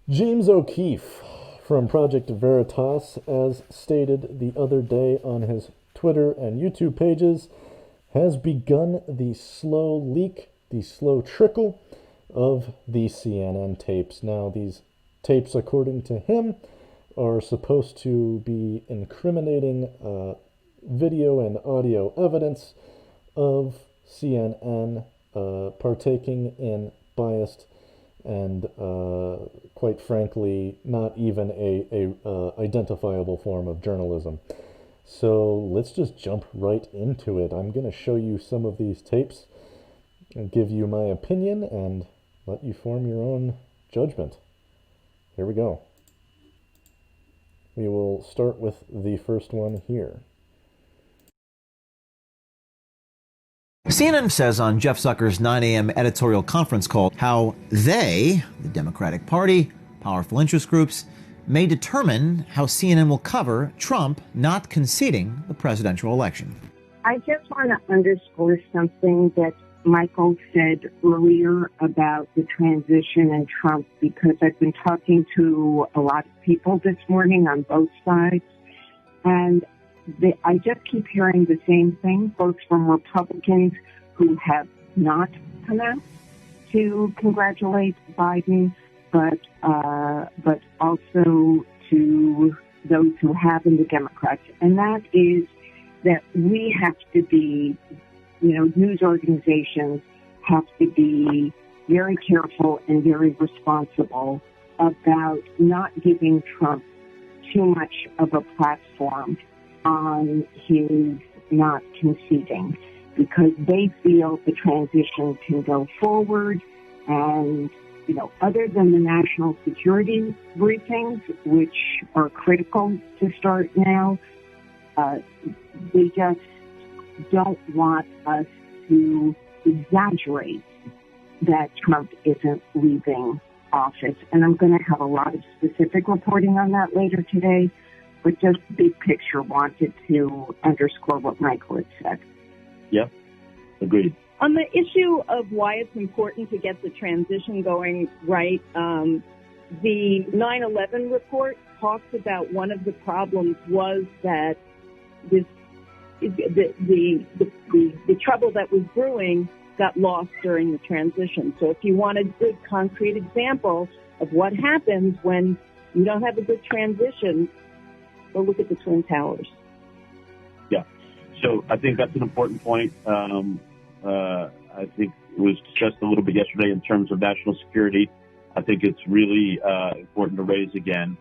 James O'Keefe from Project Veritas, as stated the other day on his Twitter and YouTube pages, has begun the slow leak, the slow trickle of the CNN tapes. Now, these tapes, according to him, are supposed to be incriminating video and audio evidence of CNN partaking in biased and, quite frankly, not even a identifiable form of journalism. So let's just jump right into it. I'm going to show you some of these tapes and give you my opinion and let you form your own judgment. Here we go. We will start with the first one here. CNN says on Jeff Zucker's 9 a.m. editorial conference call how they, the Democratic Party, powerful interest groups, may determine how CNN will cover Trump not conceding the presidential election. I just want to underscore something that Michael said earlier about the transition and Trump, because I've been talking to a lot of people this morning on both sides, and I just keep hearing the same thing, both from Republicans who have not come out to congratulate Biden, but also to those who have in the Democrats, and that is that we have to be, news organizations have to be very careful and very responsible about not giving Trump too much of a platform on his not conceding, because they feel the transition can go forward. And, other than the national security briefings, which are critical to start now, they just don't want us to exaggerate that Trump isn't leaving office. And I'm going to have a lot of specific reporting on that later today, but just big picture wanted to underscore what Michael had said. Yep, agreed. On the issue of why it's important to get the transition going right, the 9/11 report talks about one of the problems was that the trouble that was brewing got lost during the transition. So if you want a good concrete example of what happens when you don't have a good transition, go look at the Twin Towers. Yeah. So I think that's an important point. I think it was discussed a little bit yesterday in terms of national security. I think it's really important to raise again.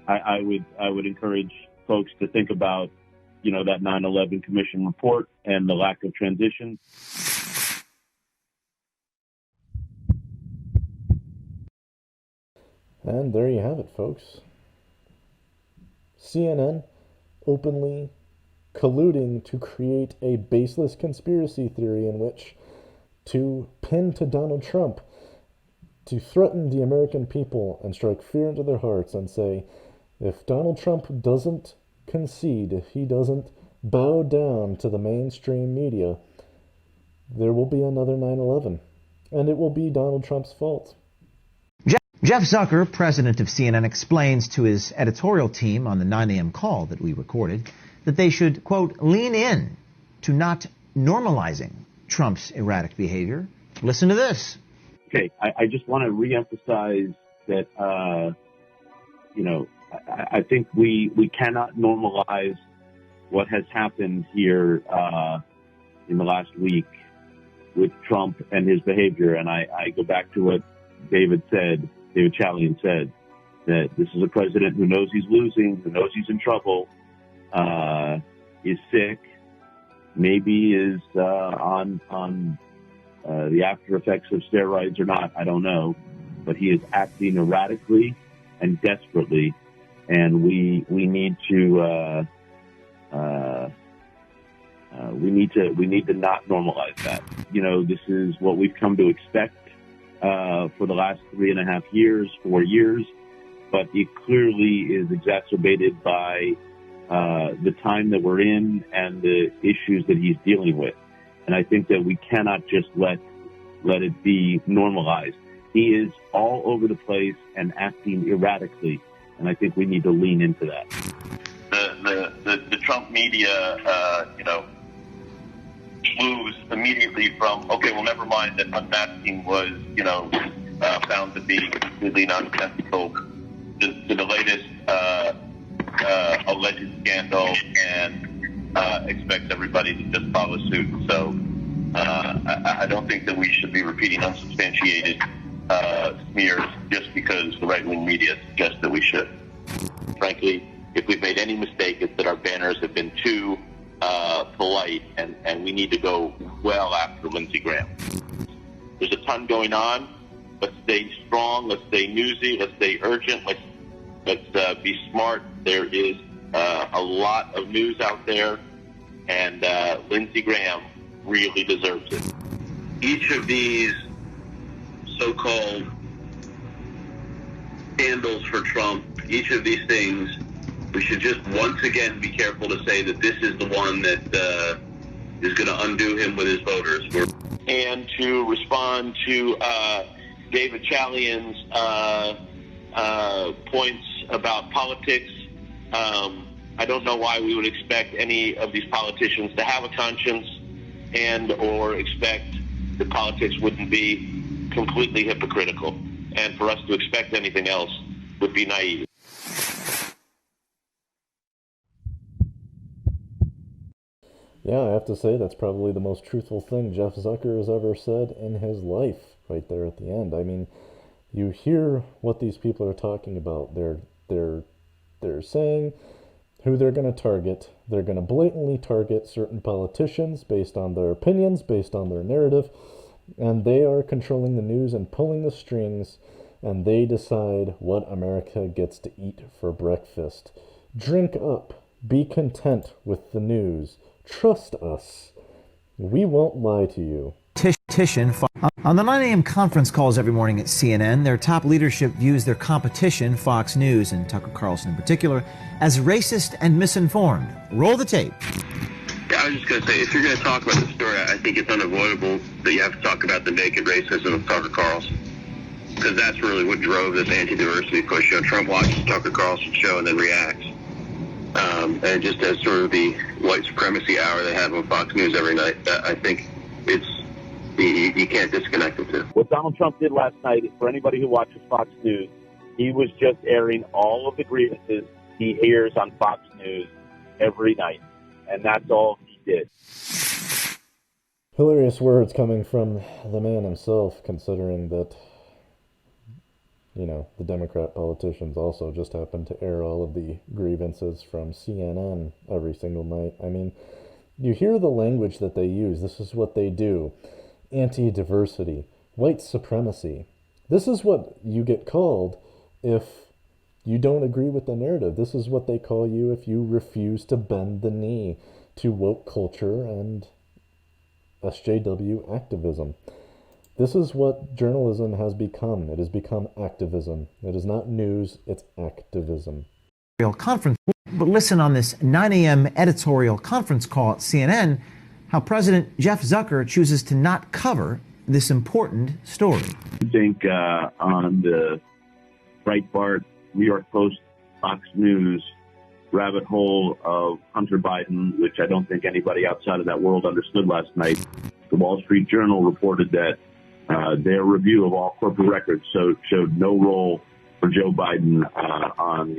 I would encourage folks to think about, that 9/11 Commission report and the lack of transition. And there you have it, folks. CNN openly colluding to create a baseless conspiracy theory in which to pin to Donald Trump, to threaten the American people and strike fear into their hearts and say, if Donald Trump doesn't concede, if he doesn't bow down to the mainstream media, there will be another 9/11, and it will be Donald Trump's fault. Jeff Zucker, president of CNN, explains to his editorial team on the 9 a.m. call that we recorded that they should, quote, lean in to not normalizing Trump's erratic behavior. Listen to this. Okay, I just want to reemphasize that, I think we cannot normalize what has happened here in the last week with Trump and his behavior. And I go back to what David Chalian said, that this is a president who knows he's losing, who knows he's in trouble, is sick, maybe is on the after effects of steroids or not, I don't know, but he is acting erratically and desperately, and we need to not normalize that. This is what we've come to expect for the last 3.5 years, 4 years, but it clearly is exacerbated by the time that we're in and the issues that he's dealing with. And I think that we cannot just let it be normalized. He is all over the place and acting erratically, and I think we need to lean into that. The Trump media, moves immediately from, okay, well, never mind that unmasking was, found to be completely nonsensical, to the latest alleged scandal, and expects everybody to just follow suit. So I don't think that we should be repeating unsubstantiated smears just because the right-wing media suggests that we should. Frankly, if we've made any mistake, it's that our banners have been too polite, and we need to go well after Lindsey Graham. There's a ton going on. Let's stay strong. Let's stay newsy. Let's stay urgent. Let's be smart. There is a lot of news out there, and Lindsey Graham really deserves it. Each of these so-called scandals for Trump, each of these things, we should just once again be careful to say that this is the one that is going to undo him with his voters. And to respond to David Chalian's points about politics, I don't know why we would expect any of these politicians to have a conscience and or expect that politics wouldn't be completely hypocritical. And for us to expect anything else would be naive. Yeah, I have to say that's probably the most truthful thing Jeff Zucker has ever said in his life, right there at the end. I mean, you hear what these people are talking about. They're saying who they're going to target. They're going to blatantly target certain politicians based on their opinions, based on their narrative, and they are controlling the news and pulling the strings, and they decide what America gets to eat for breakfast. Drink up. Be content with the news. Trust us. We won't lie to you. On the 9 a.m. conference calls every morning at CNN, their top leadership views their competition, Fox News and Tucker Carlson in particular, as racist and misinformed. Roll the tape. Yeah, I was just going to say, if you're going to talk about the story, I think it's unavoidable that you have to talk about the naked racism of Tucker Carlson, because that's really what drove this anti-diversity push. Trump watches Tucker Carlson's show and then reacts. And just as sort of the white supremacy hour they have on Fox News every night, I think you can't disconnect the two. What Donald Trump did last night, for anybody who watches Fox News, he was just airing all of the grievances he hears on Fox News every night. And that's all he did. Hilarious words coming from the man himself, considering that, the Democrat politicians also just happen to air all of the grievances from CNN every single night. I mean, you hear the language that they use. This is what they do. Anti-diversity, white supremacy. This is what you get called if you don't agree with the narrative. This is what they call you if you refuse to bend the knee to woke culture and SJW activism. This is what journalism has become. It has become activism. It is not news, it's activism. Conference. But listen on this 9 a.m. editorial conference call at CNN, how President Jeff Zucker chooses to not cover this important story. I think on the Breitbart, New York Post, Fox News rabbit hole of Hunter Biden, which I don't think anybody outside of that world understood last night, the Wall Street Journal reported that their review of all corporate records showed no role for Joe Biden on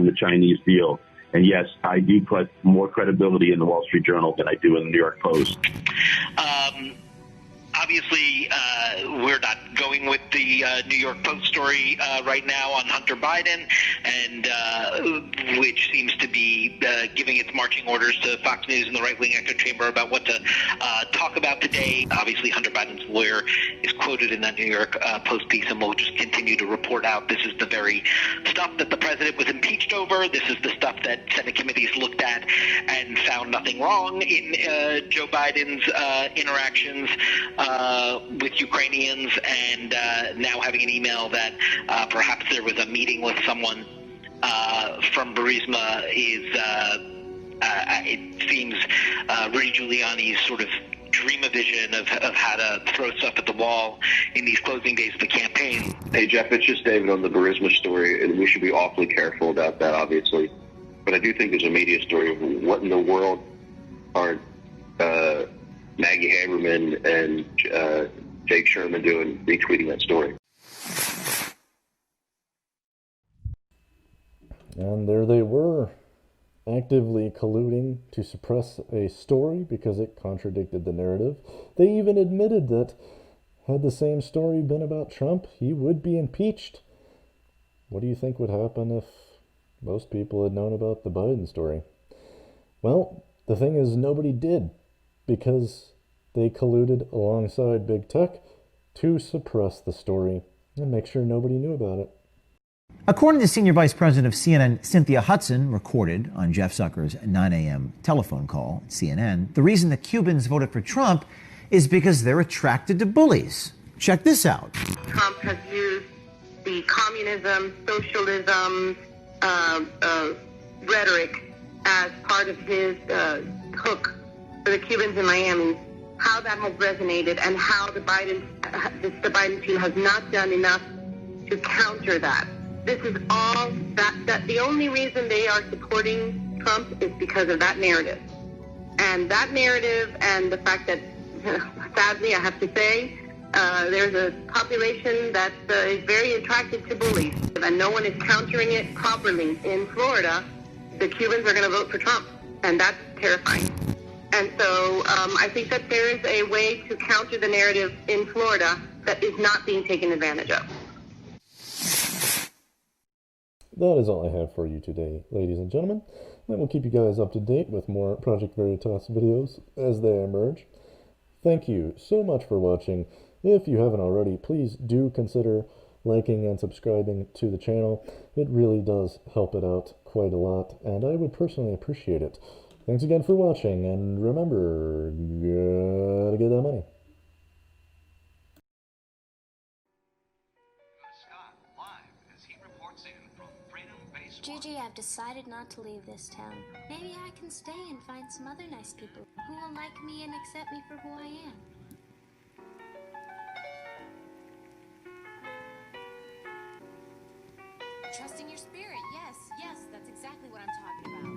the Chinese deal. And yes, I do put more credibility in the Wall Street Journal than I do in the New York Post. Obviously, we're not going with the New York Post story right now on Hunter Biden, and which seems to be giving its marching orders to Fox News and the right-wing echo chamber about what to talk about today. Obviously, Hunter Biden's lawyer is quoted in that New York Post piece, and we'll just continue to report out. This is the very stuff that the president was impeached over. This is the stuff that Senate committees looked at and found nothing wrong in Joe Biden's interactions with Ukrainians, and now having an email that perhaps there was a meeting with someone from Burisma is, it seems, Rudy Giuliani's sort of dream-o-vision of how to throw stuff at the wall in these closing days of the campaign. Hey, Jeff, it's just David on the Burisma story, and we should be awfully careful about that, obviously. But I do think there's a media story of what in the world are Maggie Haberman and Jake Sherman doing, retweeting that story. And there they were, actively colluding to suppress a story because it contradicted the narrative. They even admitted that had the same story been about Trump, he would be impeached. What do you think would happen if most people had known about the Biden story? Well, the thing is, nobody did, because they colluded alongside Big Tech to suppress the story and make sure nobody knew about it. According to Senior Vice President of CNN, Cynthia Hudson, recorded on Jeff Zucker's 9 a.m. telephone call at CNN, the reason the Cubans voted for Trump is because they're attracted to bullies. Check this out. Trump has used the communism, socialism rhetoric as part of his hook for the Cubans in Miami. How that has resonated and how the Biden team has not done enough to counter that. This is all that the only reason they are supporting Trump is because of that narrative. And that narrative and the fact that, sadly, I have to say, there's a population that is very attracted to bullies, and no one is countering it properly. In Florida, the Cubans are going to vote for Trump, and that's terrifying. And so I think that there is a way to counter the narrative in Florida that is not being taken advantage of. That is all I have for you today, ladies and gentlemen. And we'll keep you guys up to date with more Project Veritas videos as they emerge. Thank you so much for watching. If you haven't already, please do consider liking and subscribing to the channel. It really does help it out quite a lot, and I would personally appreciate it. Thanks again for watching, and remember, gotta get that money. Gigi, I've decided not to leave this town. Maybe I can stay and find some other nice people who will like me and accept me for who I am. Trusting your spirit, yes, that's exactly what I'm talking about.